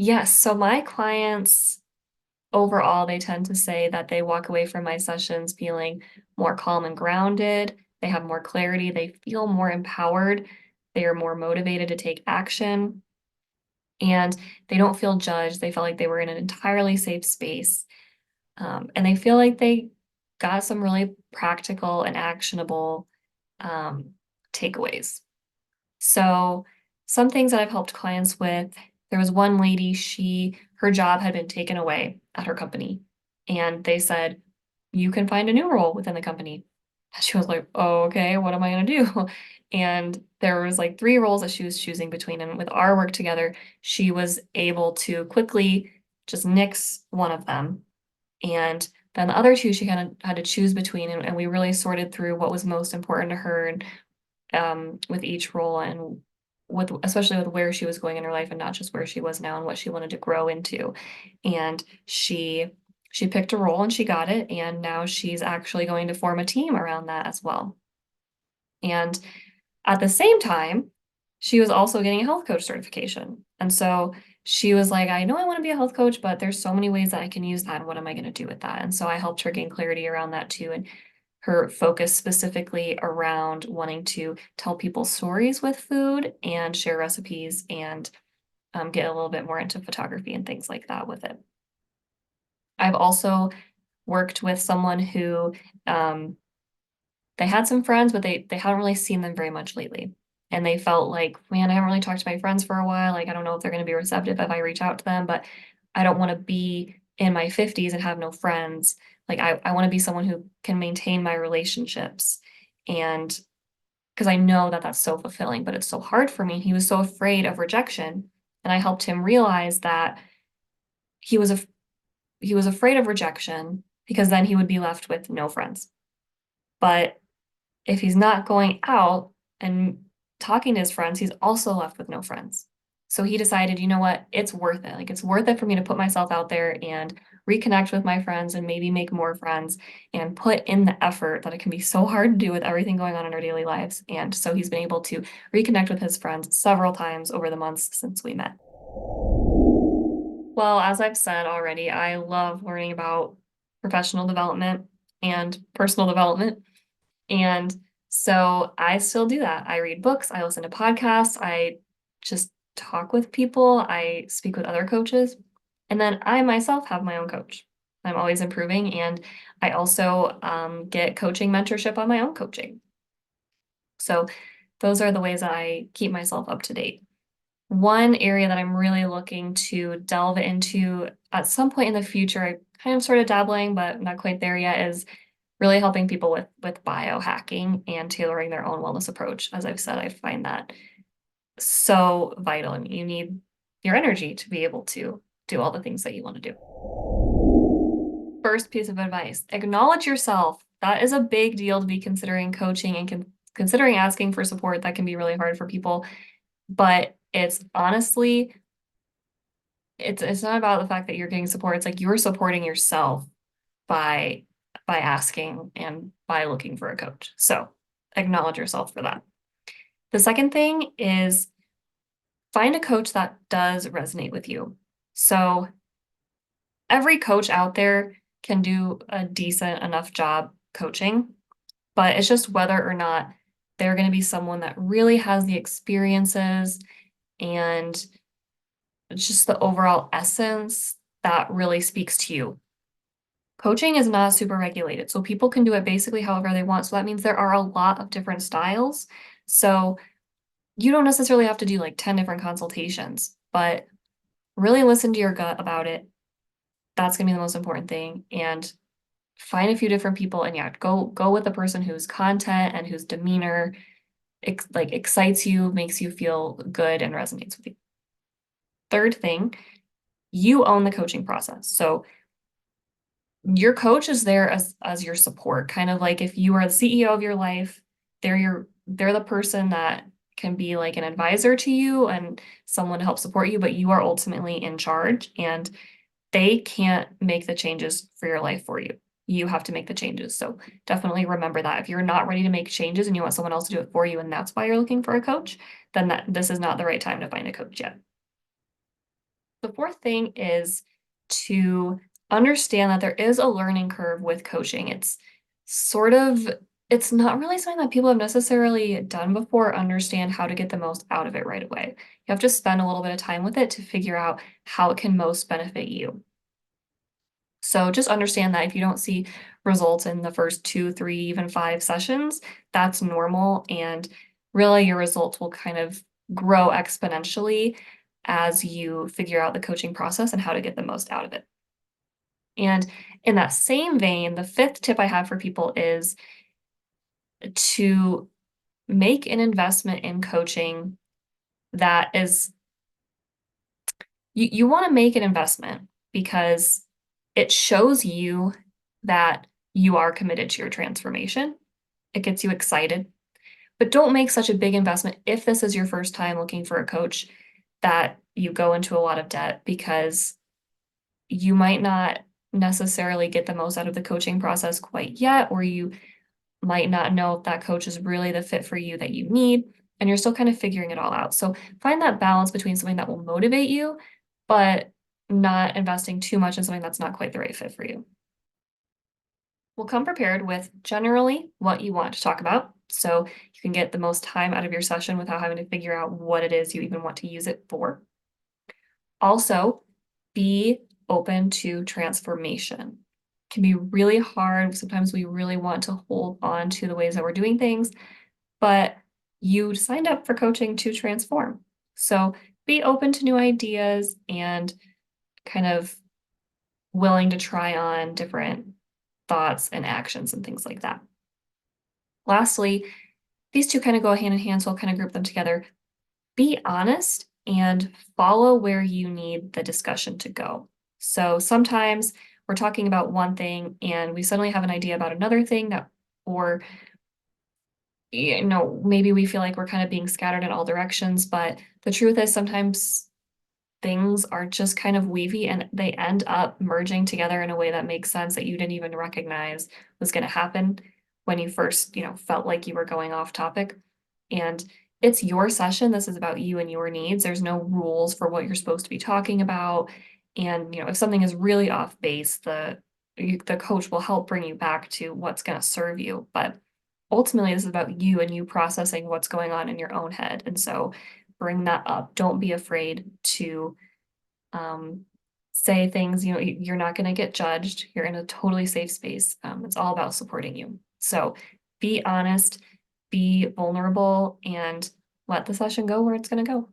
Yes. So my clients overall, they tend to say that they walk away from my sessions feeling more calm and grounded. They have more clarity. They feel more empowered. They are more motivated to take action and they don't feel judged. They felt like they were in an entirely safe space. And they feel like they got some really practical and actionable um, takeaways. So, some things that I've helped clients with, there was one lady, her job had been taken away at her company, and they said, "You can find a new role within the company." And she was like, "Oh, okay, what am I gonna do?" And there was like 3 roles that she was choosing between, and with our work together, she was able to quickly just nix one of them, and then the other 2 she kinda had to choose between, and we really sorted through what was most important to her and with each role and with especially with where she was going in her life and not just where she was now and what she wanted to grow into. And she picked a role and she got it and now she's actually going to form a team around that as well. And at the same time, she was also getting a health coach certification. And so she was like, I know I want to be a health coach, but there's so many ways that I can use that. And what am I going to do with that? And so I helped her gain clarity around that too. And her focus specifically around wanting to tell people stories with food and share recipes and get a little bit more into photography and things like that with it. I've also worked with someone who um, they had some friends, but they hadn't really seen them very much lately. And they felt like, man, I haven't really talked to my friends for a while. Like, I don't know if they're going to be receptive if I reach out to them, but I don't want to be in my 50s and have no friends. Like, I want to be someone who can maintain my relationships. And because I know that that's so fulfilling, but it's so hard for me. He was so afraid of rejection. And I helped him realize that he was, af- he was afraid of rejection because then he would be left with no friends. But if he's not going out and talking to his friends, he's also left with no friends. So he decided, you know what? It's worth it. Like, it's worth it for me to put myself out there and reconnect with my friends and maybe make more friends and put in the effort that it can be so hard to do with everything going on in our daily lives. And so he's been able to reconnect with his friends several times over the months since we met. Well, as I've said already, I love learning about professional development and personal development. And so I still do that. I read books, I listen to podcasts, I just talk with people, I speak with other coaches, and then I myself have my own coach. I'm always improving, and I also get coaching mentorship on my own coaching. So those are the ways that I keep myself up to date. One area that I'm really looking to delve into at some point in the future, I kind of sort of dabbling, but not quite there yet, is really helping people with biohacking and tailoring their own wellness approach. As I've said, I find that so vital. I mean, you need your energy to be able to do all the things that you want to do. First piece of advice, acknowledge yourself. That is a big deal to be considering coaching and considering asking for support. That can be really hard for people, but it's honestly, it's not about the fact that you're getting support. It's like you're supporting yourself by asking and by looking for a coach. So acknowledge yourself for that. The second thing is find a coach that does resonate with you. So every coach out there can do a decent enough job coaching, but it's just whether or not they're going to be someone that really has the experiences and just the overall essence that really speaks to you. Coaching is not super regulated, so people can do it basically however they want. So that means there are a lot of different styles. So you don't necessarily have to do like 10 different consultations, but really listen to your gut about it. That's gonna be the most important thing. And find a few different people and yeah, go with the person whose content and whose demeanor excites you, makes you feel good and resonates with you. Third thing, you own the coaching process. So your coach is there as your support, kind of like if you are the CEO of your life, they're the person that can be like an advisor to you and someone to help support you, but you are ultimately in charge and they can't make the changes for your life for you. You have to make the changes. So definitely remember that if you're not ready to make changes and you want someone else to do it for you and that's why you're looking for a coach, then this is not the right time to find a coach yet. The fourth thing is to understand that there is a learning curve with coaching. Sort of it's not really something that people have necessarily done before, understand how to get the most out of it right away. You have to spend a little bit of time with it to figure out how it can most benefit you. So just understand that if you don't see results in the first 2, 3, even 5 sessions, that's normal, and really your results will kind of grow exponentially as you figure out the coaching process and how to get the most out of it. And in that same vein, the fifth tip I have for people is to make an investment in coaching that is you wanna make an investment because it shows you that you are committed to your transformation. It gets you excited, but don't make such a big investment if this is your first time looking for a coach that you go into a lot of debt because you might not necessarily get the most out of the coaching process quite yet, or you might not know if that coach is really the fit for you that you need, and you're still kind of figuring it all out. So find that balance between something that will motivate you, but not investing too much in something that's not quite the right fit for you. We'll come prepared with generally what you want to talk about. So you can get the most time out of your session without having to figure out what it is you even want to use it for. Also, be open to transformation. It can be really hard. Sometimes we really want to hold on to the ways that we're doing things, but you signed up for coaching to transform. So be open to new ideas and kind of willing to try on different thoughts and actions and things like that. Lastly, these two kind of go hand in hand, so I'll kind of group them together. Be honest and follow where you need the discussion to go. So sometimes we're talking about one thing and we suddenly have an idea about another thing that, or maybe we feel like we're kind of being scattered in all directions, but the truth is sometimes things are just kind of weavy and they end up merging together in a way that makes sense that you didn't even recognize was going to happen when you first, felt like you were going off topic. And it's your session. This is about you and your needs. There's no rules for what you're supposed to be talking about. And, if something is really off base, the coach will help bring you back to what's going to serve you. But ultimately, this is about you and you processing what's going on in your own head. And so bring that up. Don't be afraid to um, say things. You're not going to get judged. You're in a totally safe space. It's all about supporting you. So be honest, be vulnerable, and let the session go where it's going to go.